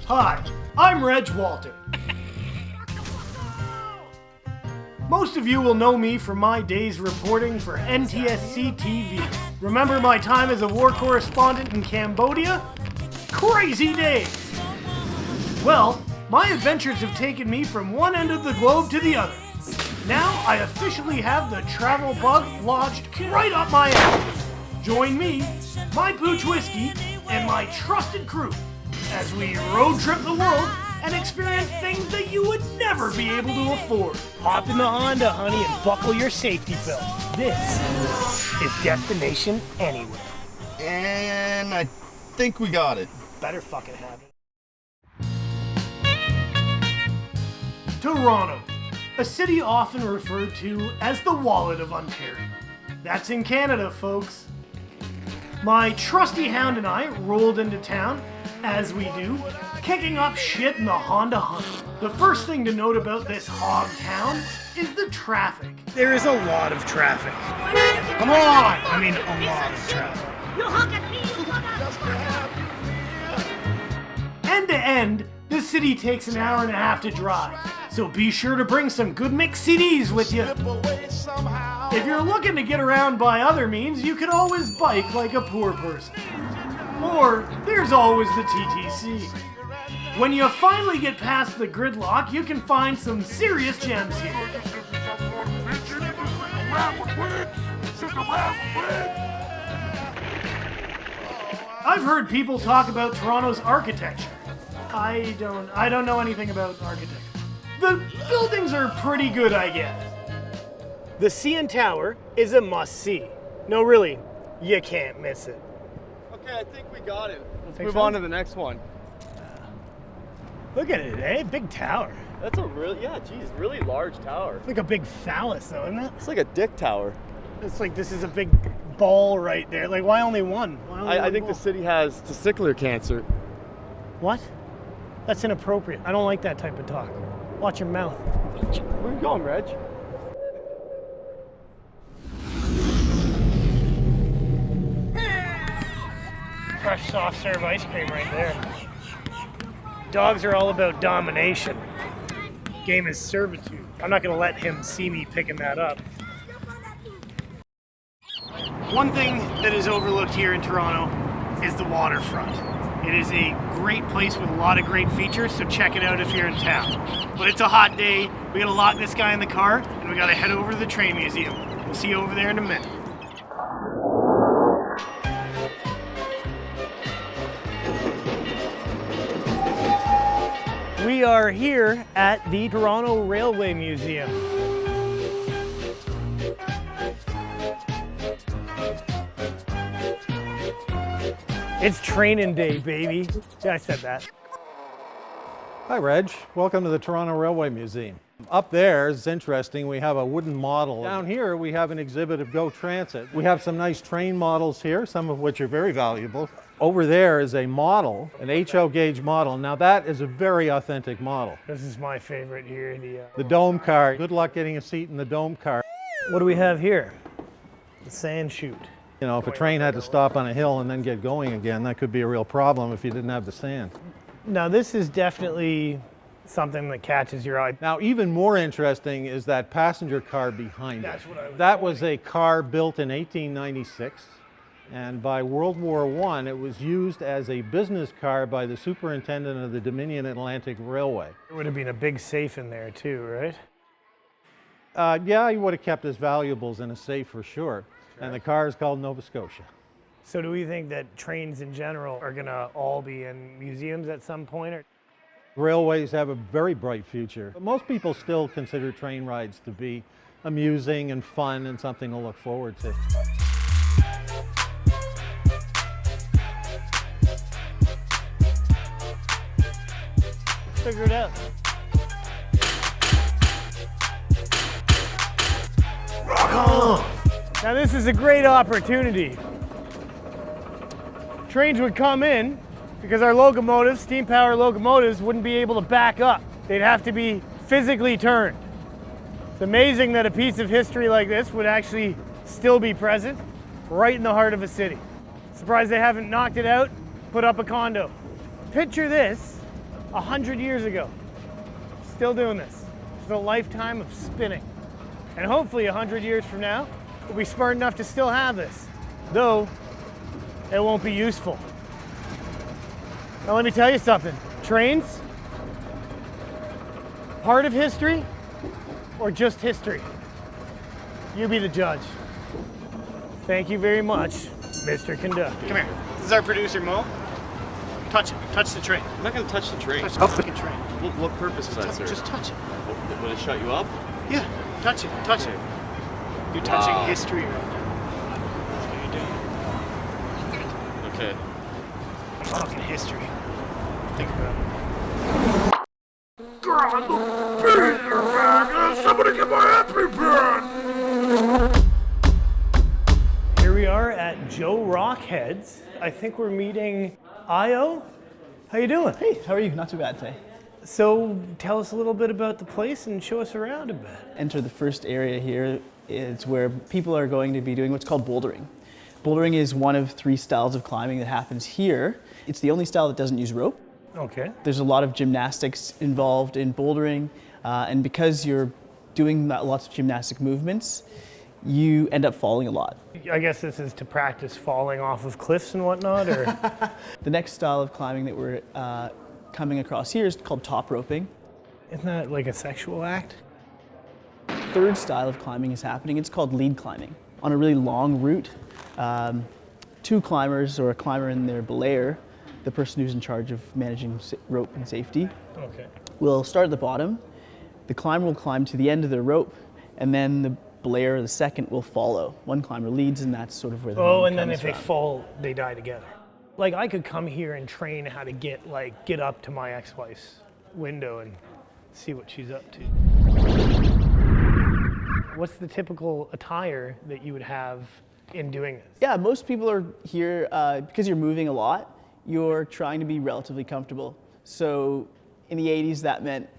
Hi, I'm Redge Walter. Most of you will know me from my days reporting for NTSC TV. Remember my time as a war correspondent in Cambodia? Crazy days! Well, my adventures have taken me from one end of the globe to the other. Now I officially have the travel bug lodged right up my alley. Join me, my Pooch Whiskey, and my trusted crew as we road trip the world and experience things that you would never be able to afford. Hop in the Honda, honey, and buckle your safety belt. This is Destination Anywhere. And I think we got it. Better fucking have it. Toronto, a city often referred to as the wallet of Ontario. That's in Canada, folks. My trusty hound and I rolled into town, as we do, kicking up shit in the Honda Hunter. The first thing to note about this hog town is the traffic. There is a lot of traffic. Come on! I mean, a lot of traffic. End to end, this city takes an hour and a half to drive, so be sure to bring some good mix CDs with you. If you're looking to get around by other means, you can always bike like a poor person. Or there's always the TTC. When you finally get past the gridlock, you can find some serious gems here. I've heard people talk about Toronto's architecture. I don't know anything about architecture. The buildings are pretty good, I guess. The CN Tower is a must-see. No, really, you can't miss it. Okay, I think we got it. Let's Think move so? on to the next one. Look at it, eh? Big tower. That's a really large tower. It's like a big phallus, though, isn't it? It's like a dick tower. It's like this is a big ball right there. Like, why only one? Why only I one think ball? the city has testicular cancer. What? That's inappropriate. I don't like that type of talk. Watch your mouth. Where are you going, Reg? Fresh soft serve ice cream right there. Dogs are all about domination. Game is servitude. I'm not gonna let him see me picking that up. One thing that is overlooked here in Toronto is the waterfront. It is a great place with a lot of great features, so check it out if you're in town. But it's a hot day, we gotta lock this guy in the car, and we gotta head over to the train museum. We'll see you over there in a minute. We are here at the Toronto Railway Museum. It's training day, baby. Yeah, I said that. Hi, Reg. Welcome to the Toronto Railway Museum. Up there is interesting. We have a wooden model. Down here, we have an exhibit of GO Transit. We have some nice train models here, some of which are very valuable. Over there is a model, an HO gauge model. Now that is a very authentic model. This is my favorite here. The dome car. Good luck getting a seat in the dome car. What do we have here? The sand chute. You know, if a train had to stop on a hill and then get going again, that could be a real problem if you didn't have the sand. Now this is definitely something that catches your eye. Now, even more interesting is that passenger car behind That's it. what I was That was a car built in 1896, and by World War I, it was used as a business car by the superintendent of the Dominion Atlantic Railway. There would have been a big safe in there too, right? Yeah, he would have kept his valuables in a safe for sure. And the car is called Nova Scotia. So do we think that trains in general are gonna all be in museums at some point? Or? Railways have a very bright future. But most people still consider train rides to be amusing and fun and something to look forward to. Figure it out. Rock on! Now this is a great opportunity. Trains would come in because our locomotives, steam power locomotives, wouldn't be able to back up. They'd have to be physically turned. It's amazing that a piece of history like this would actually still be present right in the heart of a city. Surprised they haven't knocked it out, put up a condo. Picture this 100 years ago. Still doing this. It's a lifetime of spinning. And hopefully 100 years from now, we'll be smart enough to still have this. Though, it won't be useful. Now let me tell you something. Trains, part of history or just history? You be the judge. Thank you very much, Mr. Conductor. Come here. This is our producer, Mo. Touch it. Touch the train. I'm not gonna touch the train. Touch the fucking train. What purpose is that, sir? Just touch it. Will it shut you up? Yeah, touch it. Touch it. You're touching history. That's what you're doing. Okay. Fucking history. Think about it. Somebody get my happy pen! Here we are at Joe Rockheads. I think we're meeting Io. How you doing? Hey, how are you? Not too bad today. So tell us a little bit about the place and show us around a bit. Enter the first area here. It's where people are going to be doing what's called bouldering. Bouldering is one of 3 styles of climbing that happens here. It's the only style that doesn't use rope. Okay. There's a lot of gymnastics involved in bouldering, and because you're doing lots of gymnastic movements, you end up falling a lot. I guess this is to practice falling off of cliffs and whatnot, or? The next style of climbing that we're coming across here is called top roping. Isn't that like a sexual act? Third style of climbing is happening. It's called lead climbing. On a really long route, 2 climbers or a climber and their belayer, the person who's in charge of managing rope and safety, Okay. will start at the bottom. The climber will climb to the end of the rope, and then the belayer, the second, will follow. One climber leads, and that's sort of where the Oh, lead and then comes if they from. fall, they die together. Like I could come here and train how to get up to my ex-wife's window and see what she's up to. What's the typical attire that you would have in doing this? Yeah, most people are here because you're moving a lot. You're trying to be relatively comfortable. So in the 80s, that meant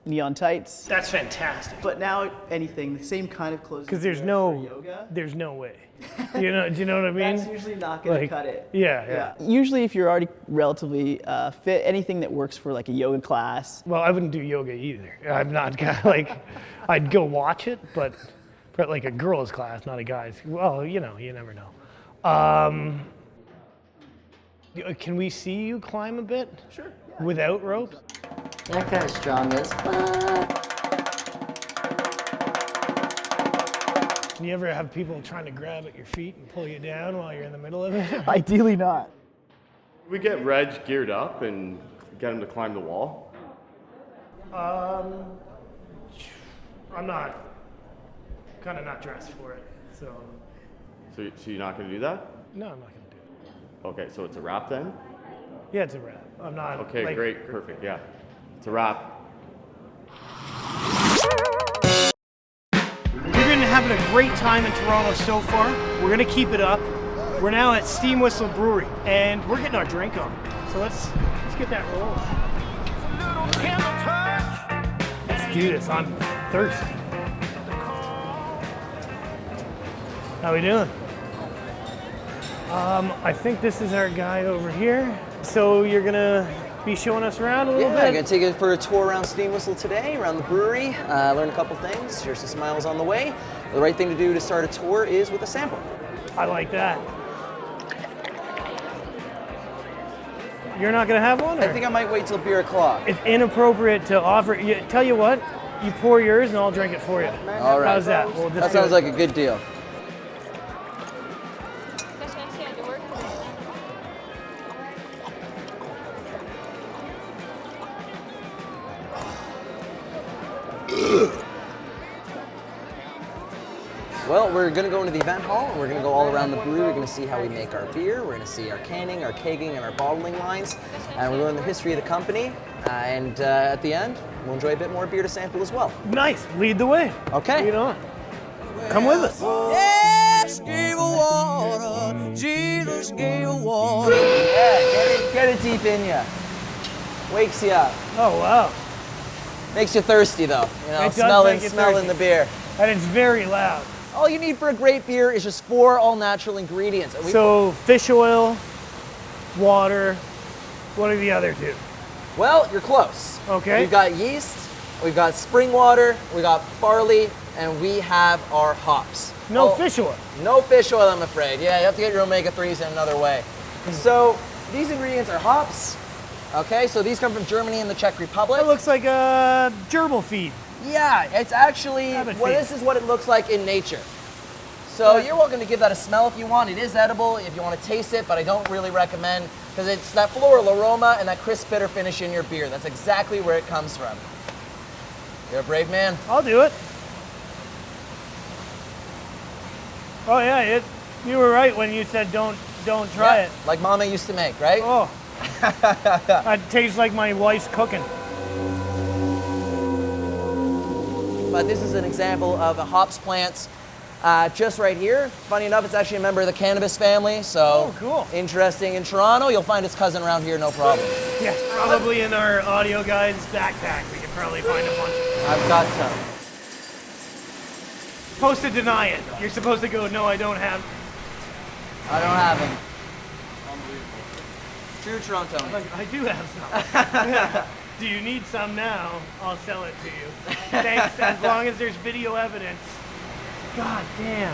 neon tights. That's fantastic. But now anything, the same kind of clothes. Because you there's wear no, for yoga. there's no way. Do you know what I mean? That's usually not going to Like, cut it. Yeah. Usually, if you're already relatively fit, anything that works for like a yoga class. Well, I wouldn't do yoga either. I'm not like, I'd go watch it, but for like a girls' class, not a guy's. Well, you never know. Can we see you climb a bit? Sure. Without ropes? That guy's strong as fuck. You ever have people trying to grab at your feet and pull you down while you're in the middle of it? Ideally not. We get Redge geared up and get him to climb the wall. I'm not dressed for it, so So you're not gonna do that? no, I'm not gonna do it. Okay, so it's a wrap then? Yeah, it's a wrap. I'm not. Okay, great, perfect, yeah. It's a wrap. We've been having a great time in Toronto so far. We're gonna keep it up. We're now at Steam Whistle Brewery, and we're getting our drink on. So let's get that rolling. Let's do this. I'm thirsty. How we doing? I think this is our guy over here. So you're gonna be showing us around a little Yeah, I'm bit? gonna take you for a tour around Steam Whistle today, around the brewery, learn a couple things, share some smiles on the way. The right thing to do to start a tour is with a sample. I like that. You're not gonna have one? I or? think I might wait till beer o'clock. It's inappropriate to offer. Tell you what, you pour yours and I'll drink it for you. All right. How's that? We'll just That do sounds it. like a good deal. Well, we're going to go into the event hall. We're going to go all around the brewery. We're going to see how we make our beer. We're going to see our canning, our kegging, and our bottling lines. And we'll learn the history of the company. And at the end, we'll enjoy a bit more beer to sample as well. Nice. Lead the way. Okay. Lead on. Come with us. Yes, gave a water. Jesus gave a water. Yeah, get it deep in ya. Wakes you up. Oh wow. Makes you thirsty though. You know, It does smelling make you the thirsty. beer. And it's very loud. All you need for a great beer is just 4 all-natural ingredients. And So fish oil, water. What are the other 2? Well, you're close. Okay. We've got yeast, we've got spring water, we got barley, and we have our hops. No fish oil. No fish oil, I'm afraid. Yeah, you have to get your omega-3s in another way. So these ingredients are hops. Okay, so these come from Germany and the Czech Republic. That looks like a gerbil feed. Yeah, it's actually, Rabbit well, feed. this is what it looks like in nature. So you're welcome to give that a smell if you want. It is edible if you want to taste it, but I don't really recommend because it's that floral aroma and that crisp bitter finish in your beer. That's exactly where it comes from. You're a brave man. I'll do it. Oh yeah, you were right when you said don't try it. Like Mama used to make, right? Oh, that tastes like my wife's cooking. But this is an example of a hops plant just right here. Funny enough, it's actually a member of the cannabis family, so cool. interesting. In Toronto, you'll find its cousin around here, no problem. Yeah, probably in our audio guys' backpack. We could probably find a bunch. I've got some. Supposed to deny it. You're supposed to go, no, I don't have. I don't have them. True Toronto. I do have some. Yeah. Do you need some now? I'll sell it to you. Thanks, as long as there's video evidence. God damn.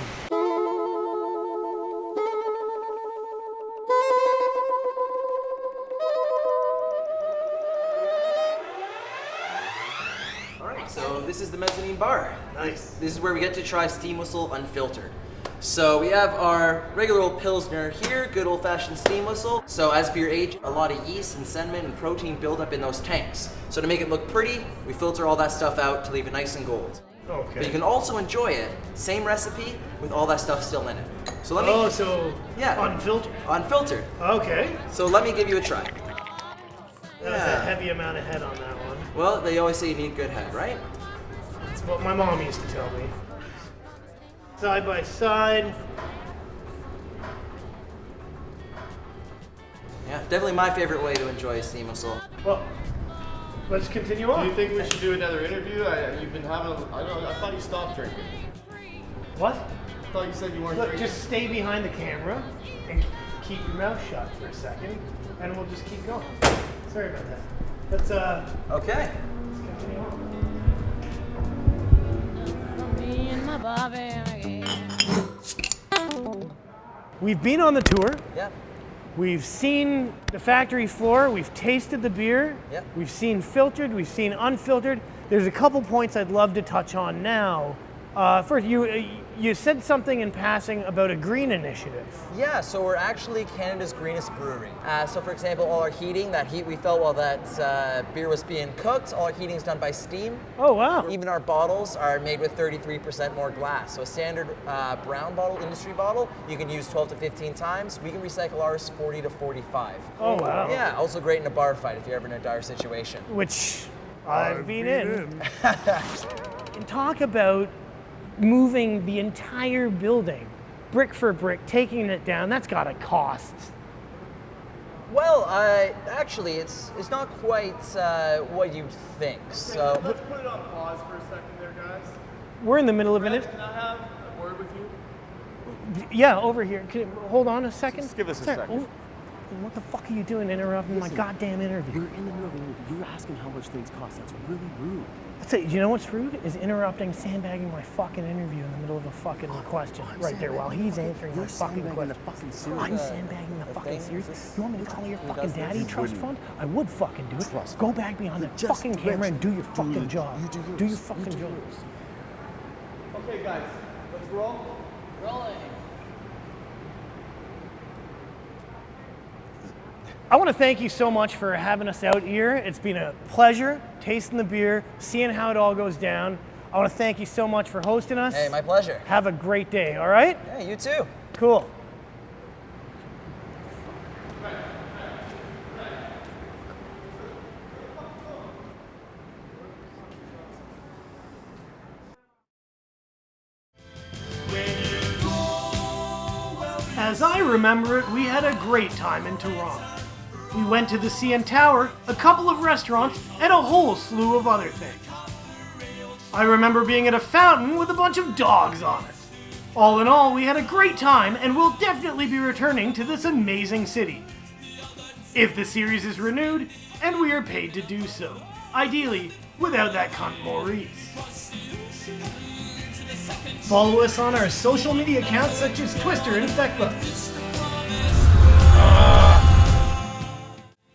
All right, so this is the mezzanine bar. Nice. This is where we get to try steam whistle unfiltered. So we have our regular old Pilsner here, good old-fashioned steam whistle. So as beer ages, a lot of yeast and sediment and protein build up in those tanks. So to make it look pretty, we filter all that stuff out to leave it nice and gold. Okay. But you can also enjoy it, same recipe, with all that stuff still in it. So let me... Oh, so Yeah. unfiltered. Unfiltered. Okay. So let me give you a try. That was a heavy amount of head on that one. Well, they always say you need good head, right? That's what my mom used to tell me. Side by side. Yeah, definitely my favorite way to enjoy a steam whistle. Well, let's continue Do on. you think we should do another interview? You've been having, I thought you stopped drinking. What? I thought you said you weren't Look, drinking. just stay behind the camera and keep your mouth shut for a second, and we'll just keep going. Sorry about that. Let's Okay. continue on. We've been on the tour. Yep. We've seen the factory floor. We've tasted the beer. Yep. We've seen filtered. We've seen unfiltered. There's a couple points I'd love to touch on now. First, you said something in passing about a green initiative. Yeah, so we're actually Canada's greenest brewery. So for example, all our heating, that heat we felt while that beer was being cooked, all our heating is done by steam. Oh, wow. Even our bottles are made with 33% more glass. So a standard brown bottle, industry bottle, you can use 12 to 15 times. We can recycle ours 40 to 45. Oh, wow. Yeah, also great in a bar fight if you're ever in a dire situation. Which I've been in. And talk about moving the entire building, brick for brick, taking it down. That's got to cost. Well, actually, it's not quite what you'd think. So Let's put it on pause for a second there, guys. We're in the middle of it. Can I have a word with you? Yeah, over here. Hold on a second. Just give us a Sorry, second. what the fuck are you doing interrupting my goddamn interview? You're in the middle of an interview. You're asking how much things cost. That's really rude. You know what's rude? Is interrupting, sandbagging my fucking interview in the middle of a fucking question right there while he's answering my fucking question. I'm sandbagging the fucking series. You want me to call your fucking daddy trust fund? I would fucking do it. Go back behind that fucking camera and do your fucking job. Do your fucking job. Okay, guys, let's roll. I want to thank you so much for having us out here. It's been a pleasure tasting the beer, seeing how it all goes down. I want to thank you so much for hosting us. hey, my pleasure. Have a great day, all right? Yeah, you too. Cool. As I remember it, we had a great time in Toronto. We went to the CN Tower, a couple of restaurants, and a whole slew of other things. I remember being at a fountain with a bunch of dogs on it. All in all, we had a great time and we'll definitely be returning to this amazing city. if the series is renewed, and we are paid to do so. Ideally, without that cunt Maurice. Follow us on our social media accounts such as Twister and Fekla.